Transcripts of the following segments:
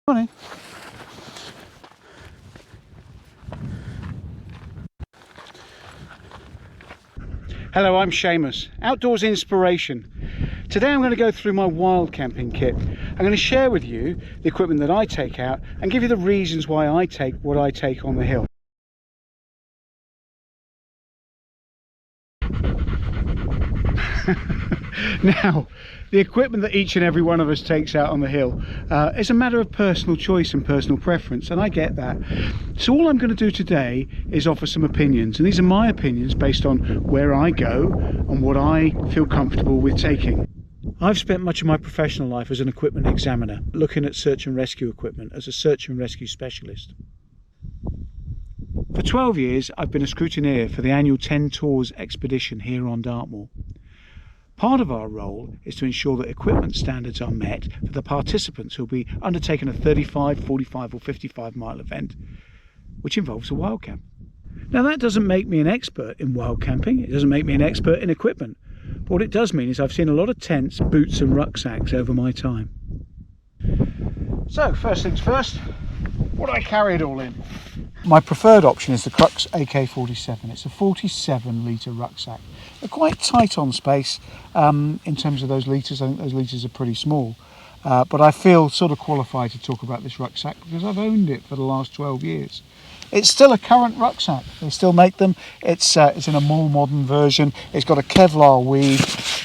Come on in. Hello, I'm Shamus, Outdoors Inspiration. Today I'm going to go through my wild camping kit. I'm going to share with you the equipment that I take out and give you the reasons why I take what I take on the hill. Now, the equipment that each and every one of us takes out on the hill is a matter of personal choice and personal preference, and I get that. So all I'm going to do today is offer some opinions, and these are my opinions based on where I go and what I feel comfortable with taking. I've spent much of my professional life as an equipment examiner, looking at search and rescue equipment as a search and rescue specialist. For 12 years I've been a scrutineer for the annual 10 Tours expedition here on Dartmoor. Part of our role is to ensure that equipment standards are met for the participants who will be undertaking a 35, 45 or 55 mile event, which involves a wild camp. Now that doesn't make me an expert in wild camping, it doesn't make me an expert in equipment, but what it does mean is I've seen a lot of tents, boots and rucksacks over my time. So first things first, what do I carry it all in? My preferred option is the Crux AK-47. It's a 47 litre rucksack. They're quite tight on space in terms of those litres. I think those litres are pretty small. But I feel sort of qualified to talk about this rucksack because I've owned it for the last 12 years. It's still a current rucksack. They still make them. It's in a more modern version. It's got a Kevlar weave,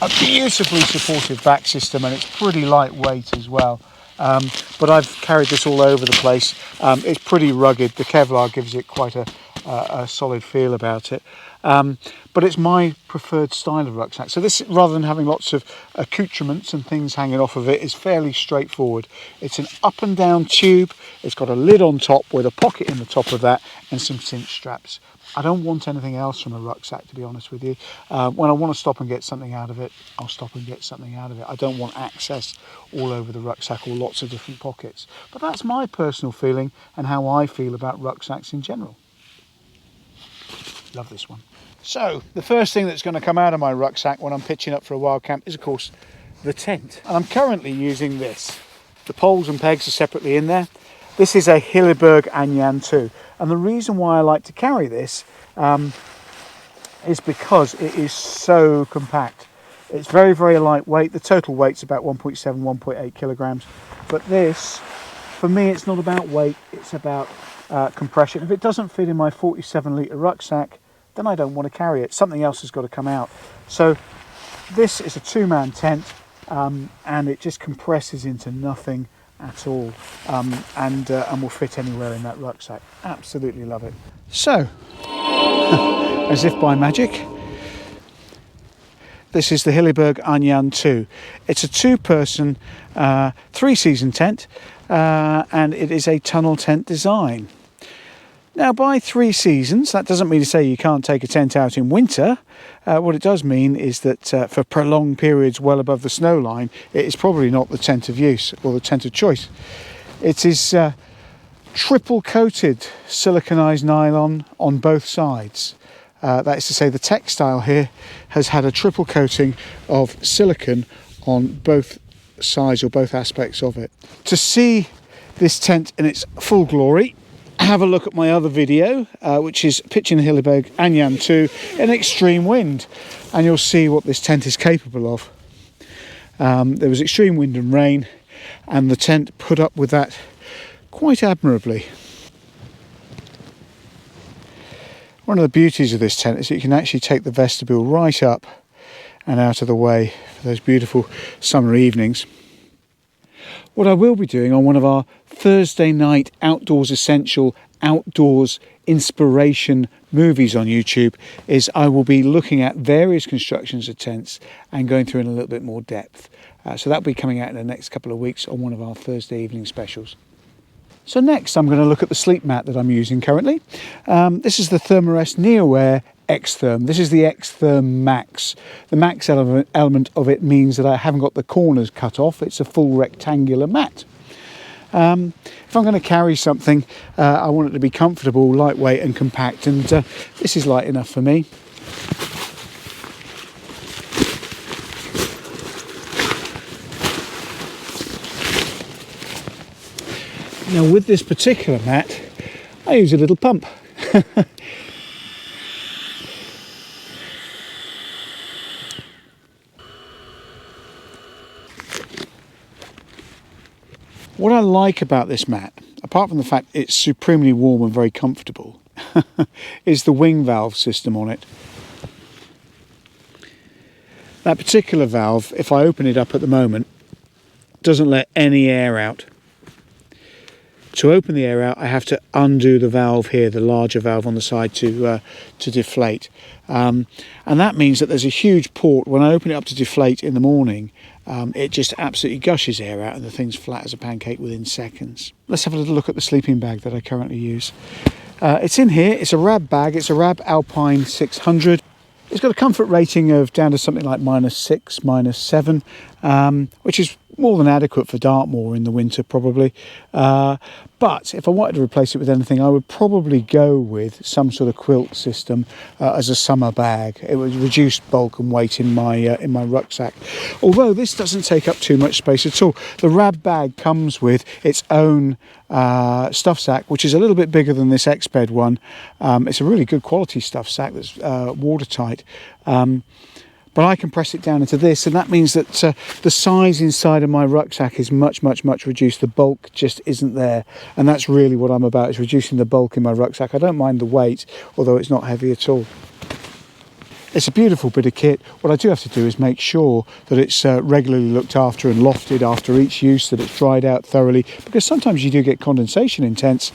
a beautifully supportive back system, and it's pretty lightweight as well. But I've carried this all over the place. It's pretty rugged. The Kevlar gives it quite a solid feel about it. But it's my preferred style of rucksack. So this, rather than having lots of accoutrements and things hanging off of it, is fairly straightforward. It's an up and down tube. It's got a lid on top with a pocket in the top of that and some cinch straps. I don't want anything else from a rucksack, to be honest with you. When I want to stop and get something out of it, I'll stop and get something out of it. I don't want access all over the rucksack or lots of different pockets. But that's my personal feeling and how I feel about rucksacks in general. Love this one. So the first thing that's going to come out of my rucksack when I'm pitching up for a wild camp is, of course, the tent. And I'm currently using this. The poles and pegs are separately in there. This is a Hilleberg Anjan 2. And the reason why I like to carry this is because it is so compact. It's very, very lightweight. The total weight's about 1.7, 1.8 kilograms. But this, for me, it's not about weight, it's about compression. If it doesn't fit in my 47 litre rucksack, then I don't want to carry it. Something else has got to come out. So this is a two-man tent, and it just compresses into nothing at all, and will fit anywhere in that rucksack. Absolutely love it. So, as if by magic, this is the Hilleberg Anjan 2. It's a two-person, three-season tent, and it is a tunnel tent design. Now, by 3 seasons, that doesn't mean to say you can't take a tent out in winter. What it does mean is that for prolonged periods well above the snow line, it is probably not the tent of use or the tent of choice. It is triple coated siliconized nylon on both sides. That is to say, the textile here has had a triple coating of silicone on both sides or both aspects of it. To see this tent in its full glory, have a look at my other video, which is pitching the Hilleberg Anjan 2 in extreme wind, and you'll see what this tent is capable of. There was extreme wind and rain, and the tent put up with that quite admirably. One of the beauties of this tent is that you can actually take the vestibule right up and out of the way for those beautiful summer evenings. What I will be doing on one of our Thursday night Outdoors Essential Outdoors Inspiration movies on YouTube is I will be looking at various constructions of tents and going through in a little bit more depth. So that'll be coming out in the next couple of weeks on one of our Thursday evening specials. So next I'm going to look at the sleep mat that I'm using currently. This is the Thermarest Neoware X-Therm. This is the X-Therm Max. The Max element of it means that I haven't got the corners cut off. It's a full rectangular mat. If I'm going to carry something, I want it to be comfortable, lightweight and compact, and this is light enough for me. Now with this particular mat, I use a little pump. What I like about this mat, apart from the fact it's supremely warm and very comfortable, is the wing valve system on it. That particular valve, if I open it up at the moment, doesn't let any air out. To open the air out, I have to undo the valve here, the larger valve on the side, to deflate. And that means that there's a huge port. When I open it up to deflate in the morning, it just absolutely gushes air out and the thing's flat as a pancake within seconds. Let's have a little look at the sleeping bag that I currently use. It's in here. It's a Rab bag. It's a Rab Alpine 600. It's got a comfort rating of down to something like -6, -7, which is more than adequate for Dartmoor in the winter probably. But if I wanted to replace it with anything, I would probably go with some sort of quilt system as a summer bag. It would reduce bulk and weight in my rucksack. Although this doesn't take up too much space at all. The Rab bag comes with its own stuff sack, which is a little bit bigger than this Exped one. It's a really good quality stuff sack that's watertight. But I can press it down into this, and that means that the size inside of my rucksack is much reduced. The bulk just isn't there, and that's really what I'm about, is reducing the bulk in my rucksack. I don't mind the weight, although it's not heavy at all. It's a beautiful bit of kit. What I do have to do is make sure that it's regularly looked after and lofted after each use, that it's dried out thoroughly, because sometimes you do get condensation in tents.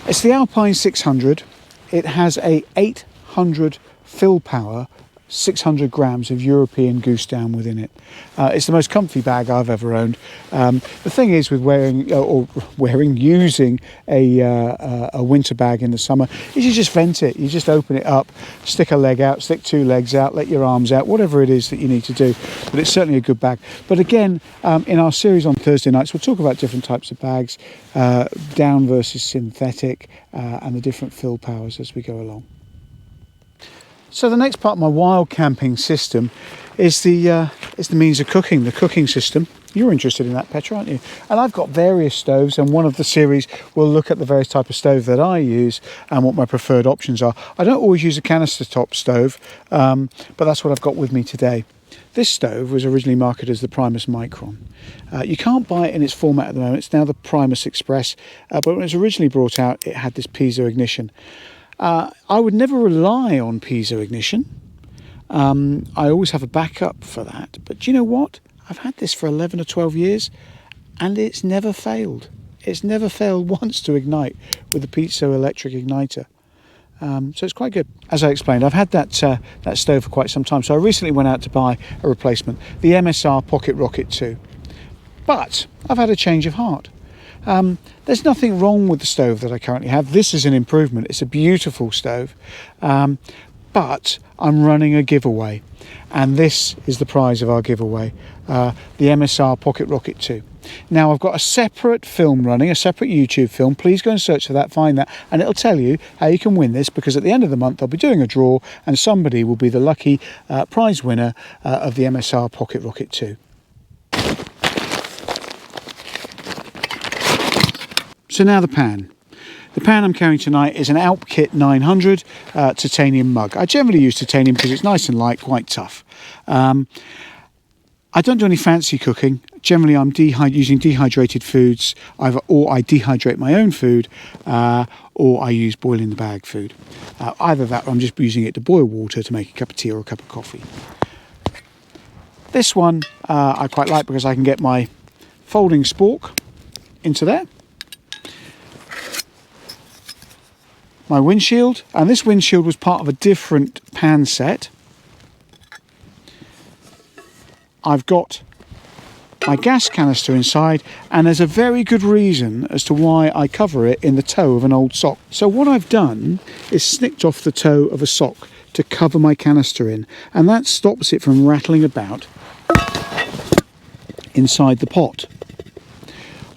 It's the Alpine 600. It has a 800 fill power, 600 grams of European goose down within it. It's the most comfy bag I've ever owned. The thing is with using a winter bag in the summer, is you just vent it. You just open it up, stick a leg out, stick two legs out, let your arms out, whatever it is that you need to do. But it's certainly a good bag. But again, in our series on Thursday nights, we'll talk about different types of bags, down versus synthetic, and the different fill powers as we go along. So the next part of my wild camping system is the means of cooking, the cooking system. You're interested in that, Petra, aren't you? And I've got various stoves, and one of the series will look at the various type of stove that I use and what my preferred options are. I don't always use a canister top stove, but that's what I've got with me today. This stove was originally marketed as the Primus Micron. You can't buy it in its format at the moment. It's now the Primus Express, but when it was originally brought out, it had this piezo ignition. I would never rely on piezo ignition. I always have a backup for that. But do you know what? I've had this for 11 or 12 years and it's never failed. It's never failed once to ignite with the piezo electric igniter. So it's quite good. As I explained, I've had that stove for quite some time. So I recently went out to buy a replacement, the MSR Pocket Rocket 2. But I've had a change of heart. There's nothing wrong with the stove that I currently have. This is an improvement. It's a beautiful stove, but I'm running a giveaway, and this is the prize of our giveaway, the MSR Pocket Rocket 2. Now I've got a separate film running, a separate YouTube film. Please go and search for that, find that, and it'll tell you how you can win this, because at the end of the month I'll be doing a draw and somebody will be the lucky prize winner of the MSR Pocket Rocket 2. So now the pan. The pan I'm carrying tonight is an Alpkit 900 titanium mug. I generally use titanium because it's nice and light, quite tough. I don't do any fancy cooking. Generally I'm using dehydrated foods, or I dehydrate my own food, or I use boil in the bag food. Either that or I'm just using it to boil water to make a cup of tea or a cup of coffee. This one I quite like because I can get my folding spork into there. My windshield, and this windshield was part of a different pan set. I've got my gas canister inside, and there's a very good reason as to why I cover it in the toe of an old sock. So what I've done is snipped off the toe of a sock to cover my canister in, and that stops it from rattling about inside the pot.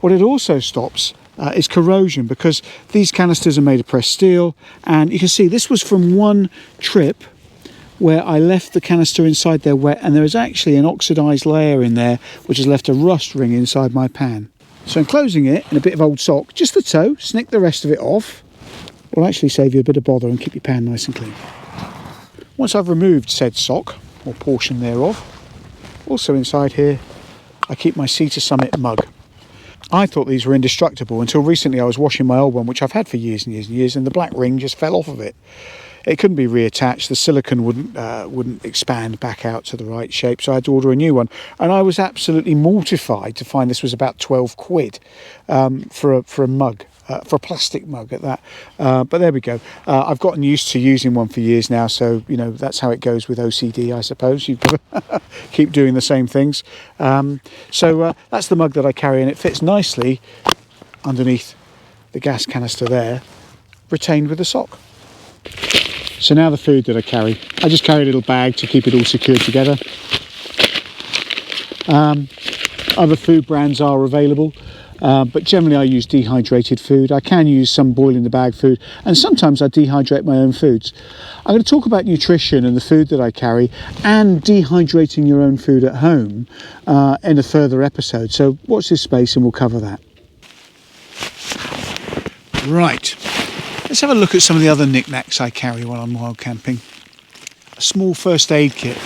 What it also stops is corrosion, because these canisters are made of pressed steel, and you can see this was from one trip where I left the canister inside there wet, and there is actually an oxidized layer in there which has left a rust ring inside my pan. So enclosing it in a bit of old sock, just the toe, snick the rest of it off, will actually save you a bit of bother and keep your pan nice and clean. Once I've removed said sock, or portion thereof, also inside here I keep my Sea to Summit mug. I thought these were indestructible until recently I was washing my old one, which I've had for years and years and years, and the black ring just fell off of it. It couldn't be reattached, the silicone wouldn't expand back out to the right shape, so I had to order a new one. And I was absolutely mortified to find this was about 12 quid for a mug. For a plastic mug at that, but there we go. I've gotten used to using one for years now, so you know that's how it goes with OCD, I suppose. You've got to keep doing the same things. So that's the mug that I carry, and it fits nicely underneath the gas canister there, retained with a sock. So now the food that I carry. I just carry a little bag to keep it all secured together. Other food brands are available. But generally I use dehydrated food. I can use some boil in the bag food, and sometimes I dehydrate my own foods. I'm going to talk about nutrition and the food that I carry and dehydrating your own food at home in a further episode. So watch this space and we'll cover that. Right, let's have a look at some of the other knickknacks I carry while I'm wild camping. A small first aid kit.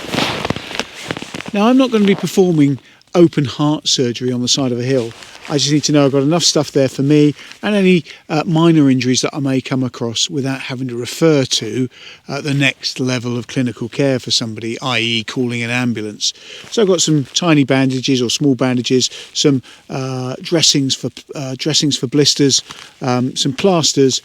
Now I'm not going to be performing open heart surgery on the side of a hill. I just need to know I've got enough stuff there for me and any minor injuries that I may come across without having to refer to the next level of clinical care for somebody, i.e. calling an ambulance. So I've got some tiny bandages or small bandages, some dressings for blisters, some plasters,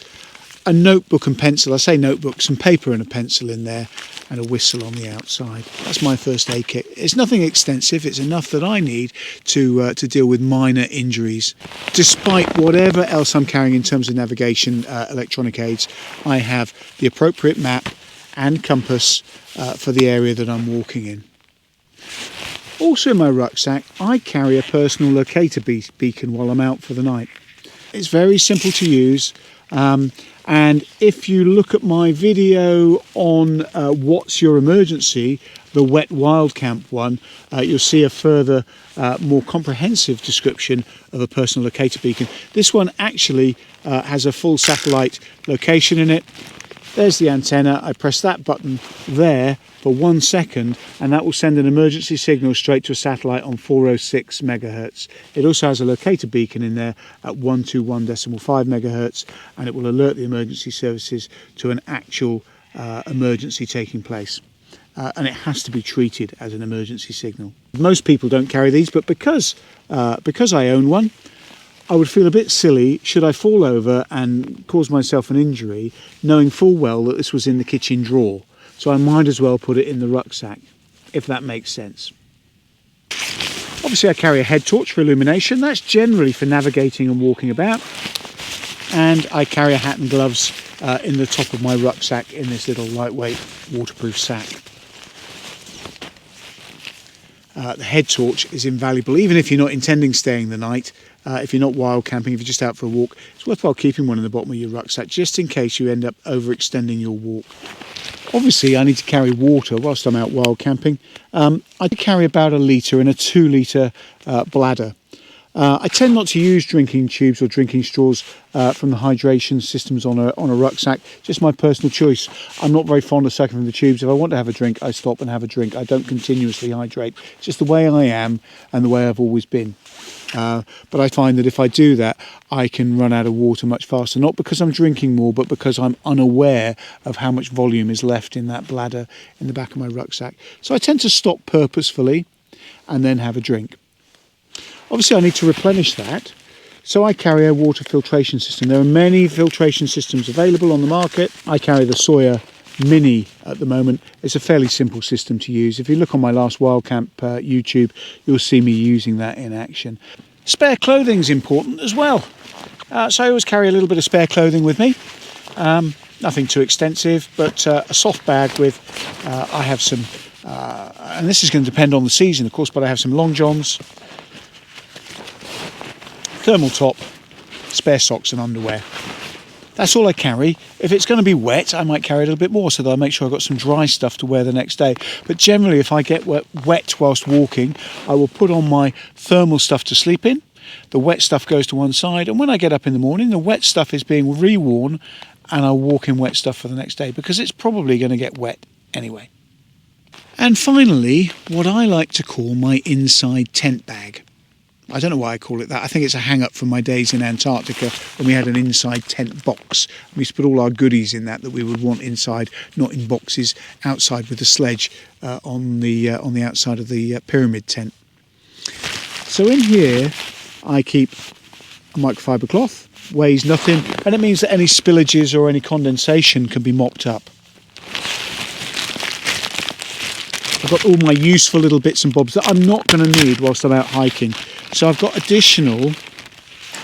a notebook and pencil. I say notebook, some paper and a pencil in there, and a whistle on the outside. That's my first aid kit. It's nothing extensive, it's enough that I need to deal with minor injuries. Despite whatever else I'm carrying in terms of navigation electronic aids, I have the appropriate map and compass for the area that I'm walking in. Also in my rucksack, I carry a personal locator beacon while I'm out for the night. It's very simple to use. And if you look at my video on what's your emergency, the wet wild camp one, you'll see a further more comprehensive description of a personal locator beacon. This one actually has a full satellite location in it. There's the antenna. I press that button there for 1 second and that will send an emergency signal straight to a satellite on 406 megahertz. It also has a locator beacon in there at 121.5 megahertz, and it will alert the emergency services to an actual emergency taking place. And it has to be treated as an emergency signal. Most people don't carry these, but because I own one, I would feel a bit silly should I fall over and cause myself an injury, knowing full well that this was in the kitchen drawer. So I might as well put it in the rucksack, if that makes sense. Obviously I carry a head torch for illumination. That's generally for navigating and walking about. And I carry a hat and gloves in the top of my rucksack in this little lightweight waterproof sack. The head torch is invaluable, even if you're not intending staying the night. If you're not wild camping, if you're just out for a walk, it's worthwhile keeping one in the bottom of your rucksack just in case you end up overextending your walk. Obviously I need to carry water whilst I'm out wild camping. I carry about 1 litre in a 2 litre bladder. I tend not to use drinking tubes or drinking straws from the hydration systems on a rucksack, just my personal choice. I'm not very fond of sucking from the tubes. If I want to have a drink, I stop and have a drink. I don't continuously hydrate. It's just the way I am and the way I've always been. But I find that if I do that, I can run out of water much faster, not because I'm drinking more, but because I'm unaware of how much volume is left in that bladder in the back of my rucksack. So I tend to stop purposefully and then have a drink. Obviously I need to replenish that, so I carry a water filtration system. There are many filtration systems available on the market. I carry the Sawyer Mini at the moment. It's a fairly simple system to use. If you look on my last wild camp YouTube, you'll see me using that in action. Spare clothing is important as well. So I always carry a little bit of spare clothing with me. Nothing too extensive, but a soft bag with, I have some, and this is going to depend on the season of course, but I have some long johns, thermal top, spare socks and underwear. That's all I carry. If it's going to be wet, I might carry a little bit more so that I make sure I've got some dry stuff to wear the next day. But generally, if I get wet whilst walking, I will put on my thermal stuff to sleep in. the wet stuff goes to one side, and when I get up in the morning, the wet stuff is being reworn, and I'll walk in wet stuff for the next day because it's probably going to get wet anyway. And finally, what I like to call my inside tent bag. I don't know why I call it that. I think it's a hang-up from my days in Antarctica when we had an inside tent box. We used to put all our goodies in that we would want inside, not in boxes, outside with the sledge on the outside of the pyramid tent. So in here, I keep a microfiber cloth, weighs nothing, and it means that any spillages or any condensation can be mopped up. I've got all my useful little bits and bobs that I'm not going to need whilst I'm out hiking. So I've got additional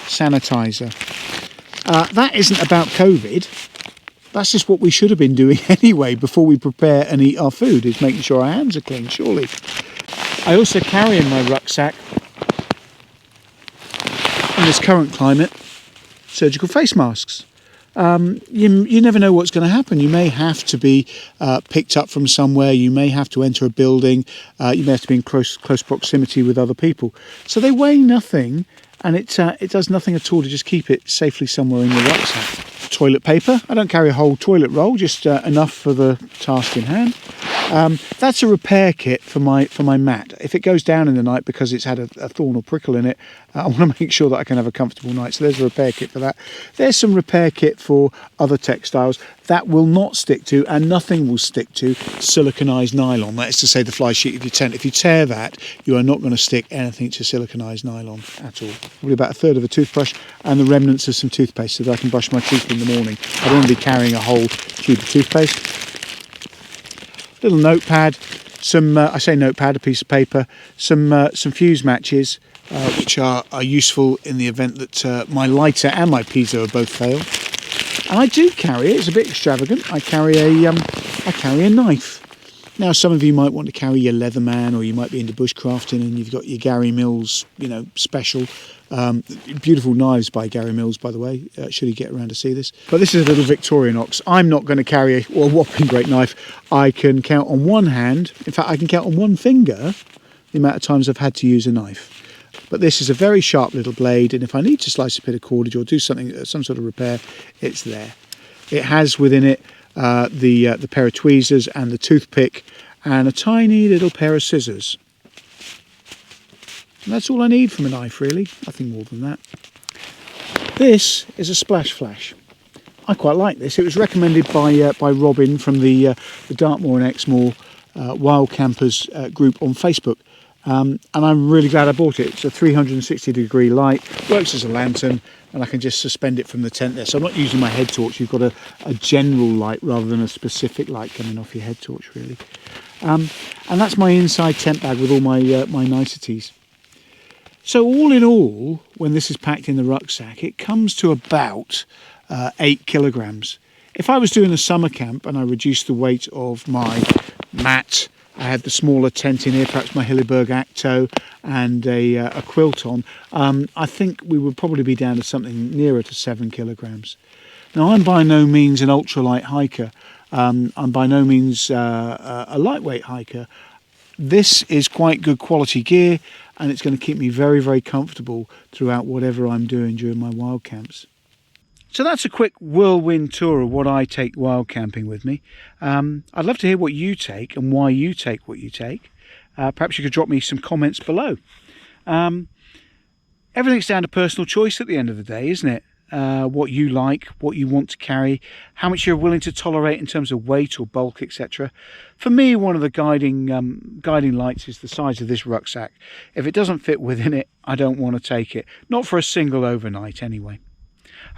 sanitizer. That isn't about COVID. That's just what we should have been doing anyway before we prepare and eat our food, is making sure our hands are clean, surely. I also carry in my rucksack, in this current climate, surgical face masks. You never know what's going to happen. You may have to be picked up from somewhere. You may have to enter a building. You may have to be in close proximity with other people. So they weigh nothing, and it does nothing at all to just keep it safely somewhere in your rucksack. Toilet paper. I don't carry a whole toilet roll, just enough for the task in hand. That's a repair kit for my mat. If it goes down in the night because it's had a thorn or prickle in it, I want to make sure that I can have a comfortable night. So there's a repair kit for that. There's some repair kit for other textiles. That will not stick to, and nothing will stick to, siliconized nylon. That is to say, the fly sheet of your tent. If you tear that, you are not going to stick anything to siliconized nylon at all. Probably about a third of a toothbrush and the remnants of some toothpaste so that I can brush my teeth in the morning. I don't want to be carrying a whole tube of toothpaste. Little notepad, I say notepad, a piece of paper, some fuse matches, which are useful in the event that my lighter and my piezo both fail. And I do carry it. It's a bit extravagant. I carry a knife. Now, some of you might want to carry your Leatherman, or you might be into bushcrafting and you've got your Gary Mills, special. Beautiful knives by Gary Mills, by the way, should he get around to see this. But this is a little Victorinox. I'm not going to carry a whopping great knife. I can count on one hand, in fact I can count on one finger the amount of times I've had to use a knife. But this is a very sharp little blade, and if I need to slice a bit of cordage or do something, some sort of repair, it's there. It has within it the pair of tweezers and the toothpick and a tiny little pair of scissors. And that's all I need from a knife, really. Nothing more than that. This is a splash flash. I quite like this. It was recommended by Robin from the Dartmoor and Exmoor Wild Campers group on Facebook. And I'm really glad I bought it. It's a 360-degree light, works as a lantern, and I can just suspend it from the tent there. So I'm not using my head torch. You've got a general light rather than a specific light coming off your head torch, really. And that's my inside tent bag with all my niceties. So all in all, when this is packed in the rucksack, it comes to about 8 kilograms. If I was doing a summer camp and I reduced the weight of my mat, I had the smaller tent in here, perhaps my Hilleberg Acto and a quilt on, I think we would probably be down to something nearer to 7 kilograms. Now, I'm by no means an ultralight hiker. I'm by no means a lightweight hiker. This is quite good quality gear, and it's going to keep me very, very comfortable throughout whatever I'm doing during my wild camps. So that's a quick whirlwind tour of what I take wild camping with me. I'd love to hear what you take and why you take what you take. Perhaps you could drop me some comments below. Everything's down to personal choice at the end of the day, isn't it? What you like, what you want to carry, how much you're willing to tolerate in terms of weight or bulk, etc. For me, one of the guiding lights is the size of this rucksack. If it doesn't fit within it, I don't want to take it. Not for a single overnight anyway.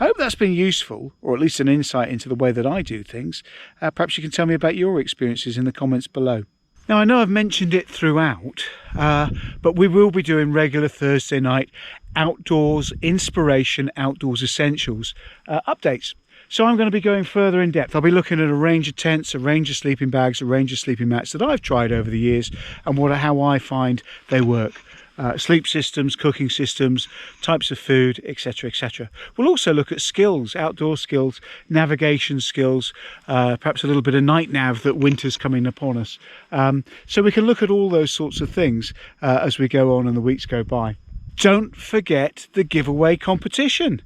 I hope that's been useful, or at least an insight into the way that I do things. Perhaps you can tell me about your experiences in the comments below. Now, I know I've mentioned it throughout, but we will be doing regular Thursday night outdoors inspiration, outdoors essentials updates. So I'm going to be going further in depth. I'll be looking at a range of tents, a range of sleeping bags, a range of sleeping mats that I've tried over the years and how I find they work. Sleep systems, cooking systems, types of food, etc, etc. We'll also look at skills, outdoor skills, navigation skills, perhaps a little bit of night nav that winter's coming upon us. So we can look at all those sorts of things as we go on and the weeks go by. don't forget the giveaway competition.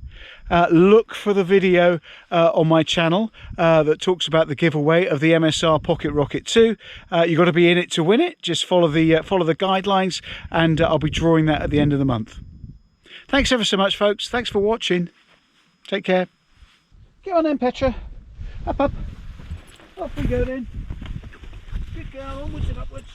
Look for the video on my channel that talks about the giveaway of the MSR Pocket Rocket 2. You've got to be in it to win it. Just follow the guidelines, and I'll be drawing that at the end of the month. Thanks ever so much, folks. Thanks for watching. Take care. Get on then, Petra. Up, up. Off we go then. Good girl, onwards and upwards.